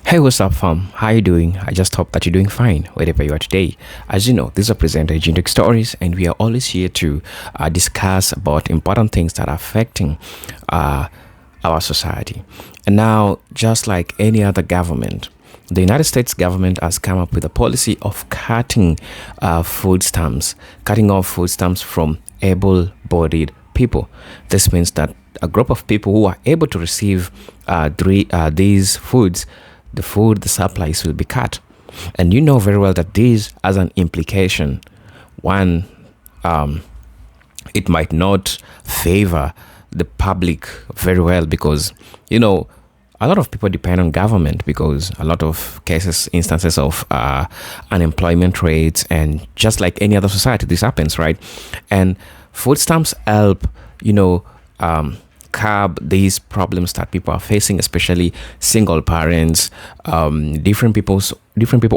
Hey, what's up, fam? How you doing? I just hope that you're doing fine wherever you are today. As you know, this is a presenter Generic Stories, and we are always here to discuss about important things that are affecting our society. And now, just like any other government, the United States government has come up with a policy of cutting food stamps, cutting off food stamps from able-bodied people. This means that a group of people who are able to receive these foods, the supplies will be cut. And you know very well that this has an implication. One, it might not favor the public very well because, you know, a lot of people depend on government because a lot of instances of unemployment rates, and just like any other society, this happens, right? And food stamps help, curb these problems that people are facing, especially single parents, different people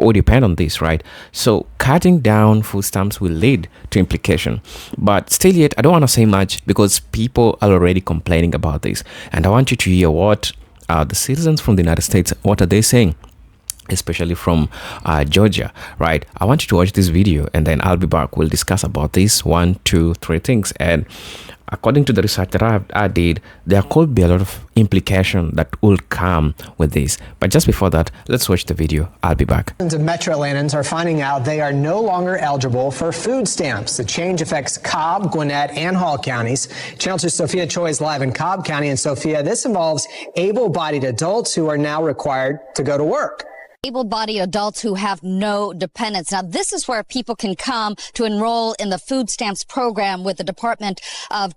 who depend on this, right? So cutting down food stamps will lead to implication, but still yet I don't want to say much because people are already complaining about this, and I want you to hear what the citizens from the United States, what are they saying, especially from Georgia, right? I want you to watch this video and then I'll be back. We'll discuss about this 1, 2, 3 things. And according to the research that I did, there could be a lot of implication that will come with this. But just before that, let's watch the video. I'll be back. Millions of Metro Atlantans are finding out they are no longer eligible for food stamps. The change affects Cobb, Gwinnett, and Hall counties. Channel 2 Sophia Choi is live in Cobb County. And Sophia, this involves able-bodied adults who are now required to go to work. Able-bodied adults who have no dependents. Now, this is where people can come to enroll in the food stamps program with the Department of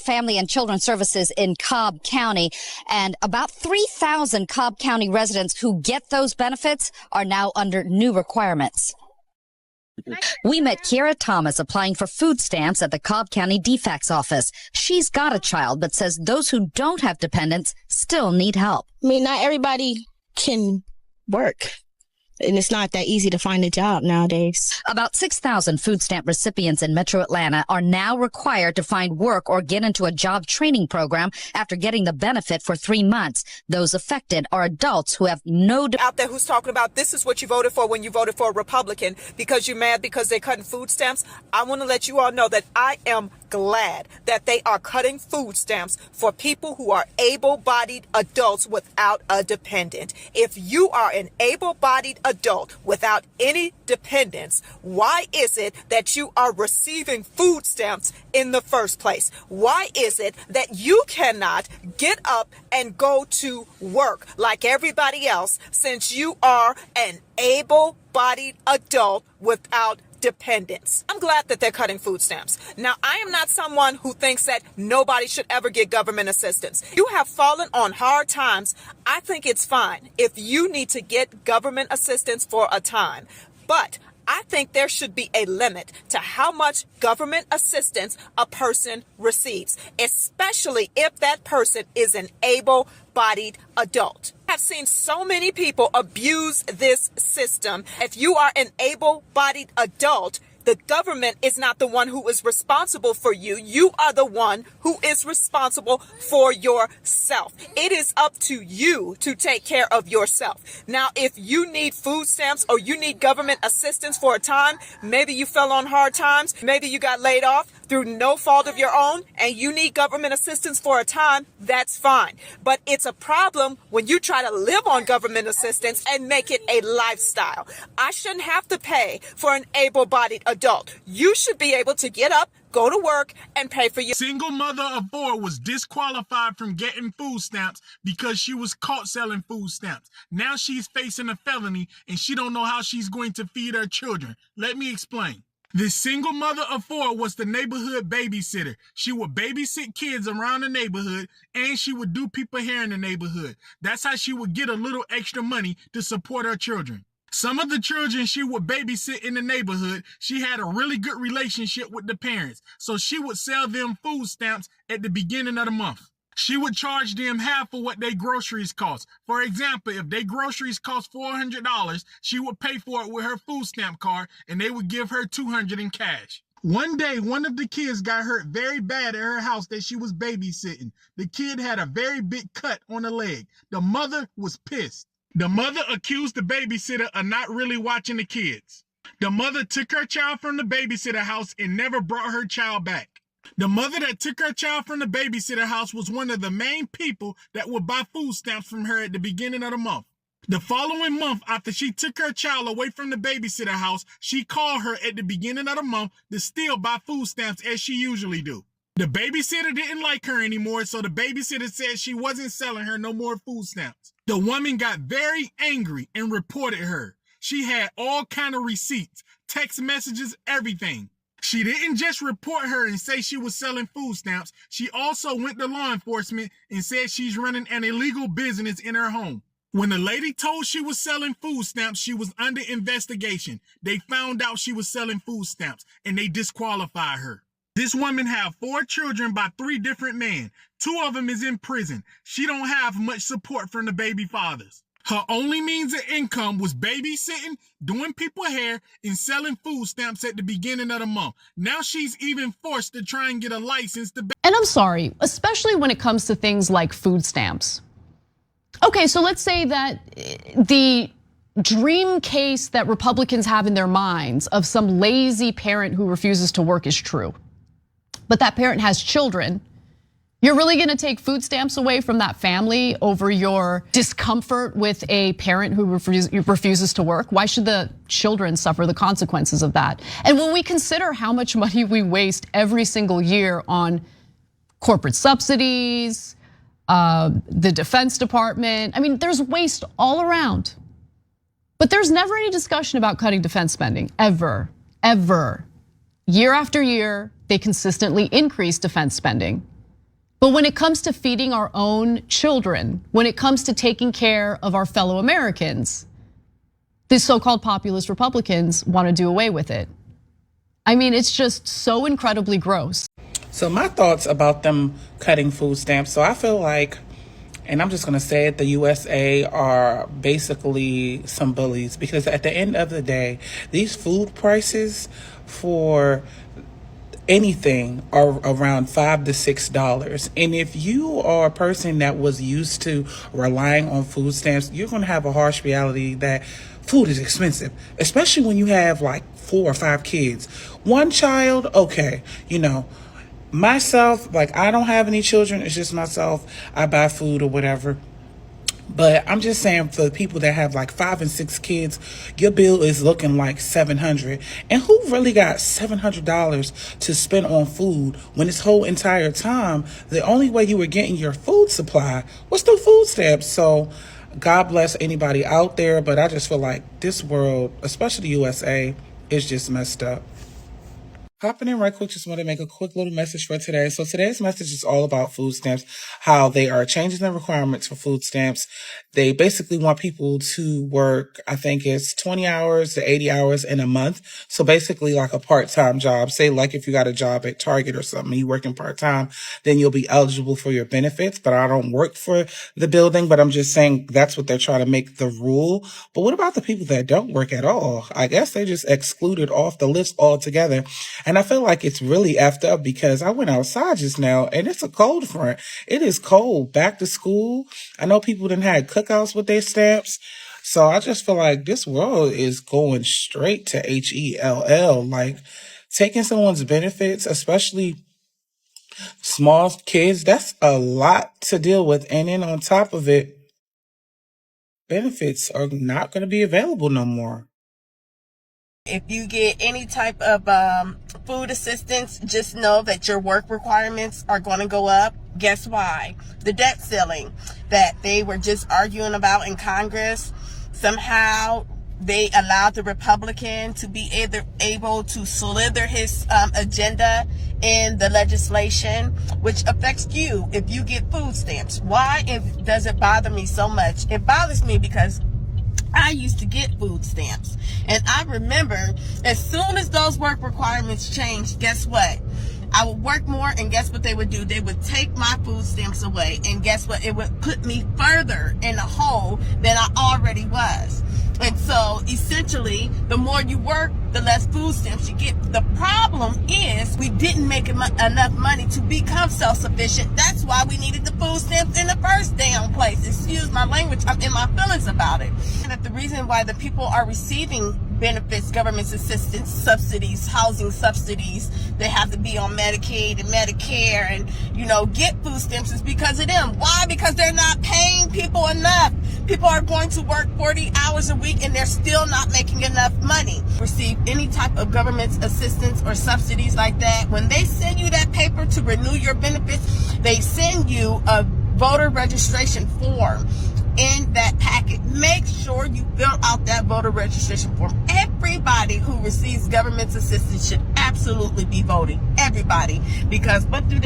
Family and Children Services in Cobb County. And about 3,000 Cobb County residents who get those benefits are now under new requirements. We met Kiara Thomas applying for food stamps at the Cobb County DFACS office. She's got a child, but says those who don't have dependents still need help. I mean, not everybody can work, and it's not that easy to find a job nowadays. About 6,000 food stamp recipients in Metro Atlanta are now required to find work or get into a job training program after getting the benefit for 3 months. Those affected are adults who have no out there who's talking about this is what you voted for when you voted for a Republican because you're mad because they're cutting food stamps. I want to let you all know that I am glad that they are cutting food stamps for people who are able-bodied adults without a dependent. If you are an able-bodied adult without any dependents, why is it that you are receiving food stamps in the first place? Why is it that you cannot get up and go to work like everybody else since you are an able-bodied adult without dependents? I'm glad that they're cutting food stamps. Now, I am not someone who thinks that nobody should ever get government assistance. You have fallen on hard times. I think it's fine if you need to get government assistance for a time. But I think there should be a limit to how much government assistance a person receives, especially if that person is an able-bodied adult. I've seen so many people abuse this system. If you are an able-bodied adult, the government is not the one who is responsible for you. You are the one who is responsible for yourself. It is up to you to take care of yourself. Now, if you need food stamps or you need government assistance for a time, maybe you fell on hard times, maybe you got laid off through no fault of your own, and you need government assistance for a time, that's fine. But it's a problem when you try to live on government assistance and make it a lifestyle. I shouldn't have to pay for an able-bodied adult. You should be able to get up, go to work, and pay for your... Single mother of 4 was disqualified from getting food stamps because she was caught selling food stamps. Now she's facing a felony and she don't know how she's going to feed her children. Let me explain. This single mother of 4 was the neighborhood babysitter. She would babysit kids around the neighborhood and she would do people hair in the neighborhood. That's how she would get a little extra money to support her children. Some of the children she would babysit in the neighborhood, she had a really good relationship with the parents, so she would sell them food stamps at the beginning of the month. She would charge them half of what their groceries cost. For example, if their groceries cost $400, she would pay for it with her food stamp card and they would give her $200 in cash. One day, one of the kids got hurt very bad at her house that she was babysitting. The kid had a very big cut on the leg. The mother was pissed. The mother accused the babysitter of not really watching the kids. The mother took her child from the babysitter house and never brought her child back. The mother that took her child from the babysitter house was one of the main people that would buy food stamps from her at the beginning of the month. The following month, after she took her child away from the babysitter house, she called her at the beginning of the month to still buy food stamps as she usually do. The babysitter didn't like her anymore, so the babysitter said she wasn't selling her no more food stamps. The woman got very angry and reported her. She had all kind of receipts, text messages, everything. She didn't just report her and say she was selling food stamps. She also went to law enforcement and said she's running an illegal business in her home. When the lady told she was selling food stamps, she was under investigation. They found out she was selling food stamps and they disqualified her. This woman have 4 children by 3 different men. 2 of them is in prison. She don't have much support from the baby fathers. Her only means of income was babysitting, doing people hair, and selling food stamps at the beginning of the month. Now she's even forced to try and get a license to. And I'm sorry, especially when it comes to things like food stamps. Okay, so let's say that the dream case that Republicans have in their minds of some lazy parent who refuses to work is true. But that parent has children. You're really gonna take food stamps away from that family over your discomfort with a parent who refuses to work? Why should the children suffer the consequences of that? And when we consider how much money we waste every single year on corporate subsidies, the Defense Department, I mean, there's waste all around. But there's never any discussion about cutting defense spending, ever, ever. Year after year, they consistently increase defense spending. But when it comes to feeding our own children, when it comes to taking care of our fellow Americans, the so-called populist Republicans want to do away with it. I mean, it's just so incredibly gross. So my thoughts about them cutting food stamps. So I feel like, and I'm just gonna say it, the USA are basically some bullies, because at the end of the day, these food prices for anything are around $5 to $6. And if you are a person that was used to relying on food stamps, you're gonna have a harsh reality that food is expensive, especially when you have like 4 or 5 kids. One child, okay, you know, myself, like I don't have any children, it's just myself. I buy food or whatever. But I'm just saying, for the people that have like 5 and 6 kids, your bill is looking like $700. And who really got $700 to spend on food when this whole entire time, the only way you were getting your food supply was through food stamps? So God bless anybody out there, but I just feel like this world, especially the USA, is just messed up. Hopping in right quick, just want to make a quick little message for today. So today's message is all about food stamps, how they are changing the requirements for food stamps. They basically want people to work, I think it's 20 hours to 80 hours in a month. So basically like a part-time job. Say like if you got a job at Target or something, you working part-time, then you'll be eligible for your benefits. But I don't work for the building, but I'm just saying that's what they're trying to make the rule. But what about the people that don't work at all? I guess they just excluded off the list altogether. And I feel like it's really effed up, because I went outside just now and it's a cold front. It is cold. Back to school. I know people done had cookouts with their stamps. So I just feel like this world is going straight to HELL. Like taking someone's benefits, especially small kids, that's a lot to deal with. And then on top of it, benefits are not going to be available no more. If you get any type of food assistance, just know that your work requirements are going to go up. Guess why? The debt ceiling that they were just arguing about in Congress, somehow they allowed the Republican to be able to slither his agenda in the legislation, which affects you if you get food stamps. Why does it bother me so much? It bothers me because I used to get food stamps. And I remember as soon as those work requirements changed, guess what? I would work more, and guess what they would do? They would take my food stamps away. And guess what? It would put me further in a hole than I already was. And So essentially, the more you work, the less food stamps you get. The problem is we didn't make enough money to become self-sufficient. That's why we needed the food stamps in the first damn place. Excuse my language. I'm in my feelings about it. And that the reason why the people are receiving benefits, government assistance, subsidies, housing subsidies, they have to be on Medicaid and Medicare and, get food stamps is because of them. Why? Because they're not paying people enough. People are going to work 40 hours a week and they're still not making enough money. Receive any type of government assistance or subsidies like that. When they send you that paper to renew your benefits, they send you a voter registration form in that packet. Make sure you fill out that voter registration form. Everybody who receives government assistance should absolutely be voting. Everybody. Because what do?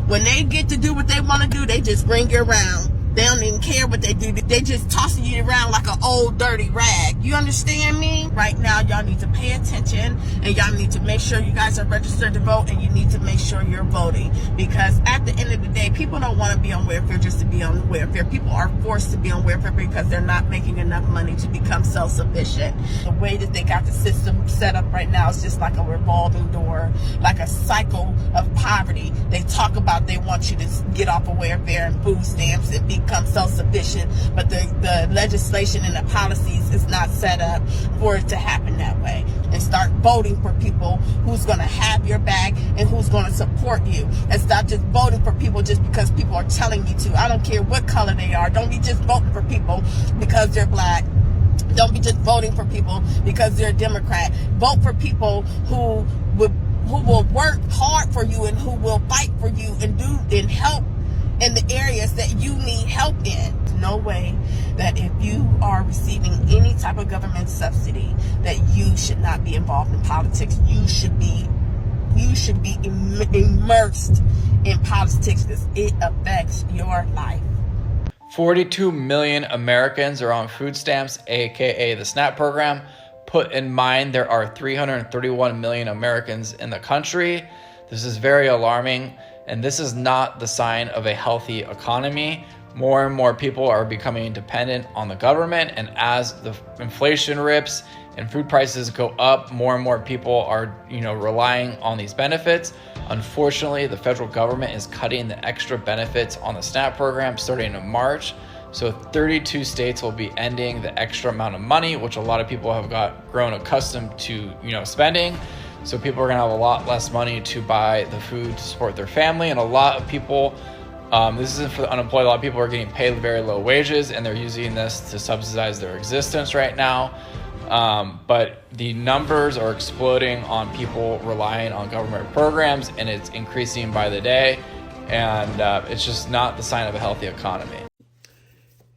When they get to do what they want to do, they just bring you around. They don't even care what they do. They just tossing you around like an old dirty rag. You understand me? Right now, y'all need to pay attention and y'all need to make sure you guys are registered to vote and you need to make sure you're voting. Because at the end of the day, people don't want to be on welfare just to be on welfare. People are forced to be on welfare because they're not making enough money to become self-sufficient. The way that they got the system set up right now is just like a revolving door, like a cycle of poverty. They talk about they want you to get off of welfare and food stamps and become self-sufficient, but the legislation and the policies is not set up for it to happen that way. And start voting for people who's going to have your back and who's going to support you. And stop just voting for people just because people are telling you to. I don't care what color they are. Don't be just voting for people because they're black. Don't be just voting for people because they're a Democrat. Vote for people who will work hard for you and who will fight for you and help in the areas that you need help in. No way that if you are receiving any type of government subsidy that you should not be involved in politics. You should be immersed in politics because it affects your life. 42 million Americans are on food stamps, aka the SNAP program. Put in mind there are 331 million Americans in the country. This is very alarming. And this is not the sign of a healthy economy. More and more people are becoming dependent on the government. And as the inflation rips and food prices go up, more and more people are, relying on these benefits. Unfortunately, the federal government is cutting the extra benefits on the SNAP program starting in March. So 32 states will be ending the extra amount of money, which a lot of people have grown accustomed to, spending. So people are gonna have a lot less money to buy the food to support their family. And a lot of people, this isn't for the unemployed, a lot of people are getting paid very low wages and they're using this to subsidize their existence right now. But the numbers are exploding on people relying on government programs and it's increasing by the day. And it's just not the sign of a healthy economy.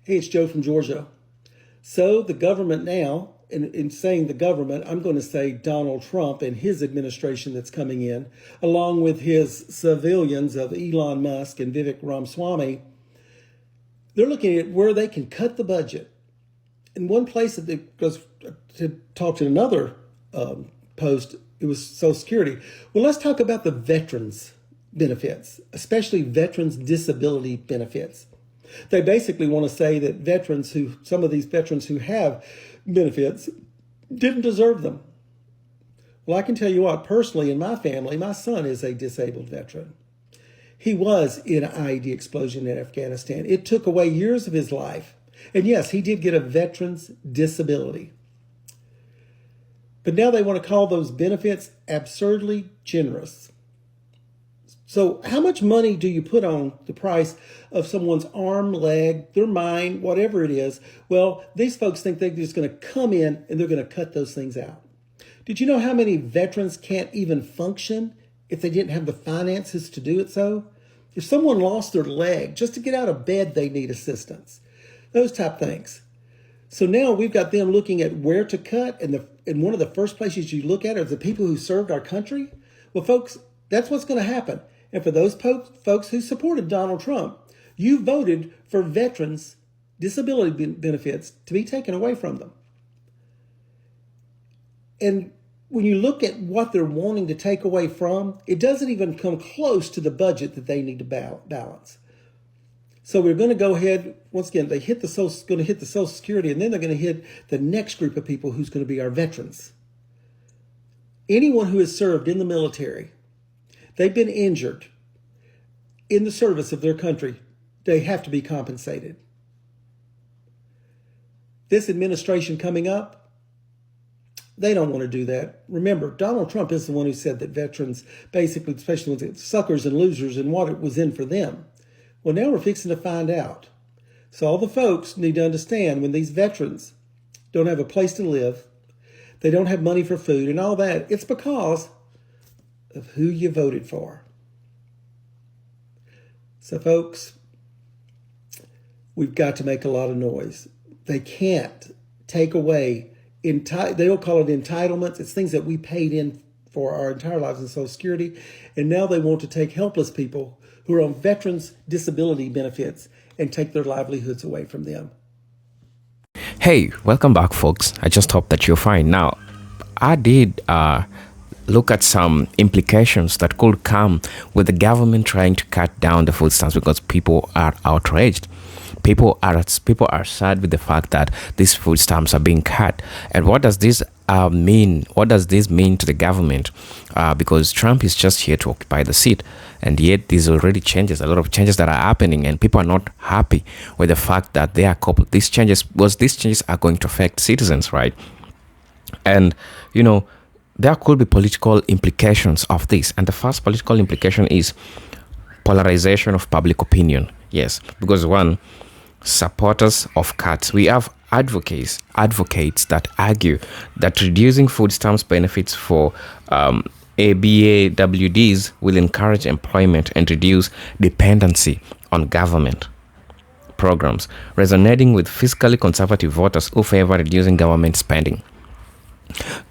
Hey, it's Joe from Georgia. So the government now, in saying the government, I'm going to say Donald Trump and his administration that's coming in, along with his civilians of Elon Musk and Vivek Ramaswamy, they're looking at where they can cut the budget. In one place, because to talk to another post, it was Social Security. Well, let's talk about the veterans benefits, especially veterans disability benefits. They basically want to say that some of these veterans who have benefits didn't deserve them. Well, I can tell you what, personally in my family, my son is a disabled veteran. He was in an IED explosion in Afghanistan. It took away years of his life. And yes, he did get a veteran's disability. But now they want to call those benefits absurdly generous. So how much money do you put on the price of someone's arm, leg, their mind, whatever it is? Well, these folks think they're just going to come in and they're going to cut those things out. Did you know how many veterans can't even function if they didn't have the finances to do it so? If someone lost their leg, just to get out of bed, they need assistance. Those type things. So now we've got them looking at where to cut. And one of the first places you look at are the people who served our country. Well, folks, that's what's going to happen. And for those folks who supported Donald Trump, you voted for veterans' disability benefits to be taken away from them. And when you look at what they're wanting to take away from, it doesn't even come close to the budget that they need to balance. So we're going to go ahead, once again, going to hit the Social Security, and then they're going to hit the next group of people who's going to be our veterans. Anyone who has served in the military, they've been injured in the service of their country, they have to be compensated. This administration coming up, they don't want to do that. Remember, Donald Trump is the one who said that veterans, basically, especially ones, suckers and losers, and what it was in for them. Well, now we're fixing to find out. So all the folks need to understand, when these veterans don't have a place to live, they don't have money for food and all that, it's because of who you voted for. So folks, we've got to make a lot of noise. They can't take away, they'll call it entitlements. It's things that we paid in for our entire lives in Social Security. And now they want to take helpless people who are on veterans' disability benefits and take their livelihoods away from them. Hey, welcome back, folks. I just hope that you're fine. Now, I did look at some implications that could come with the government trying to cut down the food stamps, because people are outraged. People are sad with the fact that these food stamps are being cut. And what does this mean? What does this mean to the government? Because Trump is just here to occupy the seat, and yet there's already changes, a lot of changes that are happening, and people are not happy with the fact that they are coupled. These changes are going to affect citizens, right? And there could be political implications of this, and the first political implication is polarization of public opinion. Yes, because one, supporters of cuts. We have advocates that argue that reducing food stamps benefits for ABAWDs will encourage employment and reduce dependency on government programs, resonating with fiscally conservative voters who favor reducing government spending.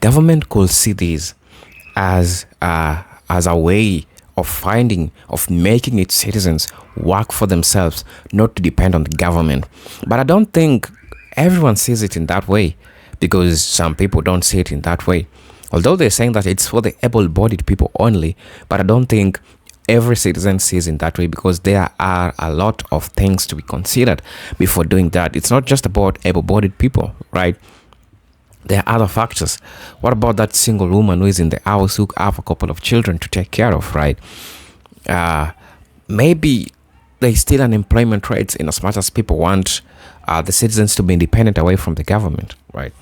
Government could see this as a way of making its citizens work for themselves, not to depend on the government. But I don't think everyone sees it in that way, because some people don't see it in that way. Although they're saying that it's for the able-bodied people only, but I don't think every citizen sees it in that way, because there are a lot of things to be considered before doing that. It's not just about able-bodied people, right? There are other factors. What about that single woman who is in the house who have a couple of children to take care of, right? Maybe there's still unemployment rates, in as much as people want the citizens to be independent away from the government, right?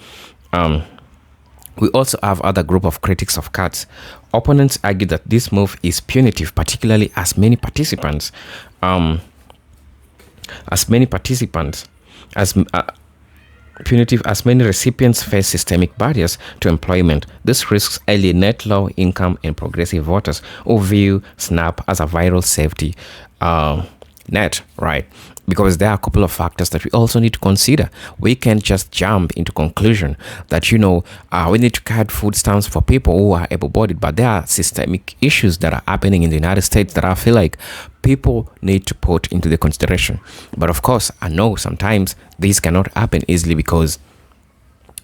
We also have other group of critics of cuts. Opponents argue that this move is punitive, particularly as many participants many recipients face systemic barriers to employment. This risks alienate low income and progressive voters who view SNAP as a viral safety net, right? Because there are a couple of factors that we also need to consider. We can't just jump into conclusion that we need to cut food stamps for people who are able-bodied, but there are systemic issues that are happening in the United States that I feel like people need to put into the consideration. But of course, I know sometimes these cannot happen easily, because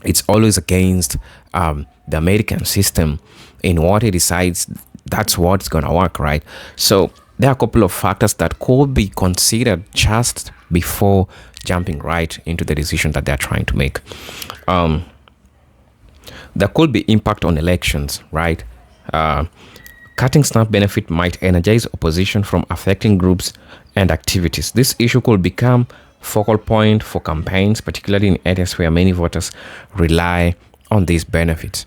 it's always against the American system. In what it decides, that's what's gonna work, right? So there are a couple of factors that could be considered just before jumping right into the decision that they're trying to make. There could be impact on elections, right? Cutting SNAP benefit might energize opposition from affecting groups and activities. This issue could become focal point for campaigns, particularly in areas where many voters rely on these benefits,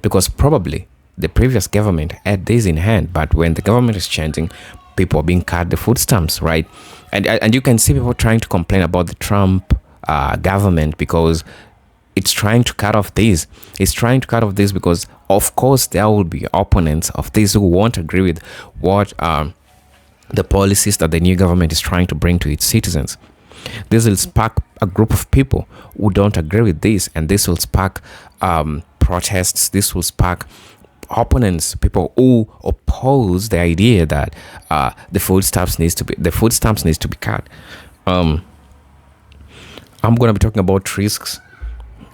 because probably the previous government had this in hand, but when the government is changing, people are being cut the food stamps, right? And you can see people trying to complain about the Trump government because it's trying to cut off this. It's trying to cut off this because, of course, there will be opponents of this who won't agree with what the policies that the new government is trying to bring to its citizens. This will spark a group of people who don't agree with this, and this will spark protests. This will spark opponents, people who oppose the idea that the food stamps needs to be cut. I'm going to be talking about risks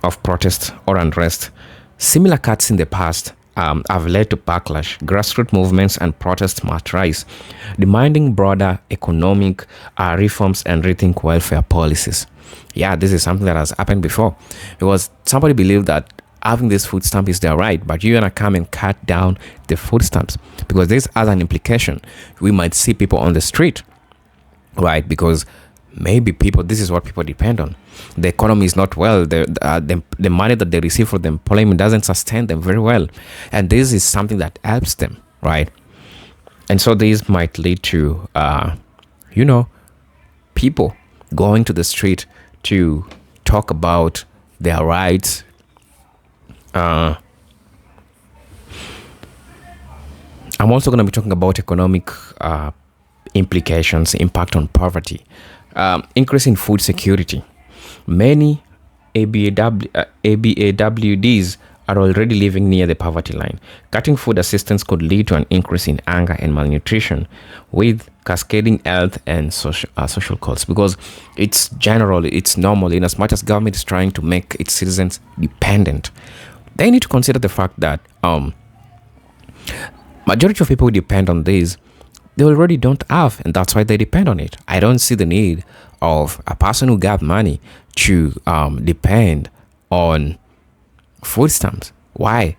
of protest or unrest. Similar cuts in the past have led to backlash. Grassroots movements and protests must rise, demanding broader economic reforms and rethink welfare policies. Yeah, this is something that has happened before. Because somebody believed that having this food stamp is their right, but you're gonna come and cut down the food stamps, because this has an implication. We might see people on the street, right? Because maybe people, this is what people depend on. The economy is not well. The money that they receive from the employment doesn't sustain them very well, and this is something that helps them, right? And so this might lead to people going to the street to talk about their rights. I'm also going to be talking about economic implications, impact on poverty, increase in food security. Many ABAWDs are already living near the poverty line. Cutting food assistance could lead to an increase in hunger and malnutrition, with cascading health and social costs, because it's normal. In as much as government is trying to make its citizens dependent, they need to consider the fact that majority of people who depend on this, they already don't have, and that's why they depend on it. I don't see the need of a person who got money to depend on food stamps. Why?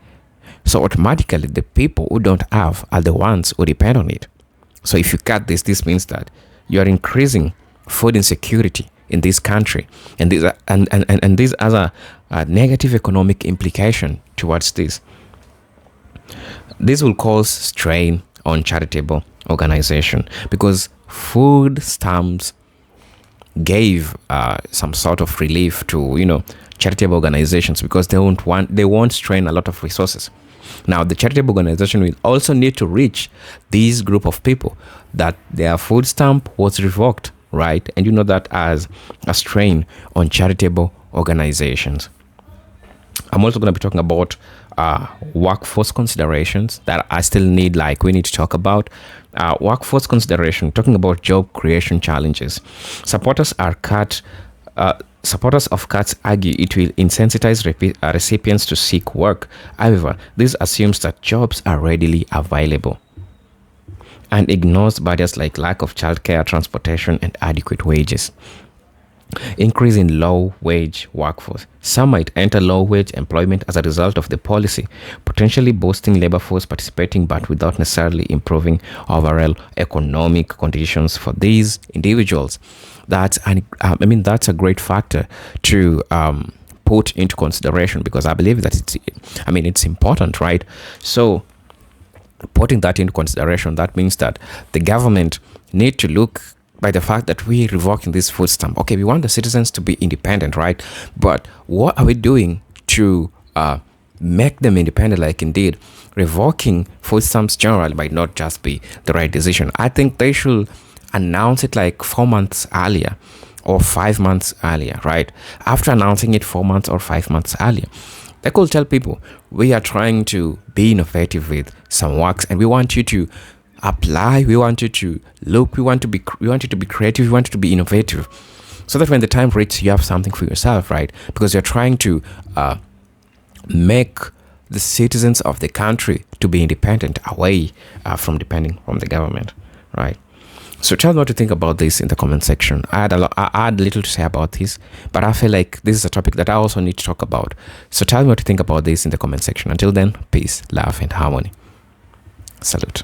So automatically the people who don't have are the ones who depend on it. So if you cut this means that you are increasing food insecurity in this country, and this has a negative economic implication towards this. This will cause strain on charitable organization, because food stamps gave some sort of relief to charitable organizations, because they won't strain a lot of resources. Now the charitable organization will also need to reach this group of people that their food stamp was revoked, right? And you know that as a strain on charitable organizations. I'm also going to be talking about workforce considerations that I still need, we need to talk about. Workforce consideration, talking about job creation challenges. Supporters of cuts argue it will insensitize recipients to seek work. However, this assumes that jobs are readily available and ignores barriers like lack of childcare, transportation, and adequate wages. Increase in low-wage workforce. Some might enter low-wage employment as a result of the policy, potentially boosting labor force participating, but without necessarily improving overall economic conditions for these individuals. That's a great factor to put into consideration, because I believe that it's important, right? So putting that into consideration, that means that the government need to look by the fact that we're revoking this food stamp. Okay, we want the citizens to be independent, right? But what are we doing to make them independent? Like, indeed, revoking food stamps generally might not just be the right decision. I think they should announce it 4 months earlier or 5 months earlier, right? After announcing it 4 months or 5 months earlier, they could tell people, we are trying to be innovative with some works, and we want you to apply, we want you to look, we want you to be creative, we want you to be innovative, so that when the time reaches, you have something for yourself, right? Because you're trying to make the citizens of the country to be independent, away from depending on the government, right? So tell me what you think about this in the comment section. I had little to say about this, but I feel like this is a topic that I also need to talk about. So tell me what you think about this in the comment section. Until then, peace, love, and harmony. Salute.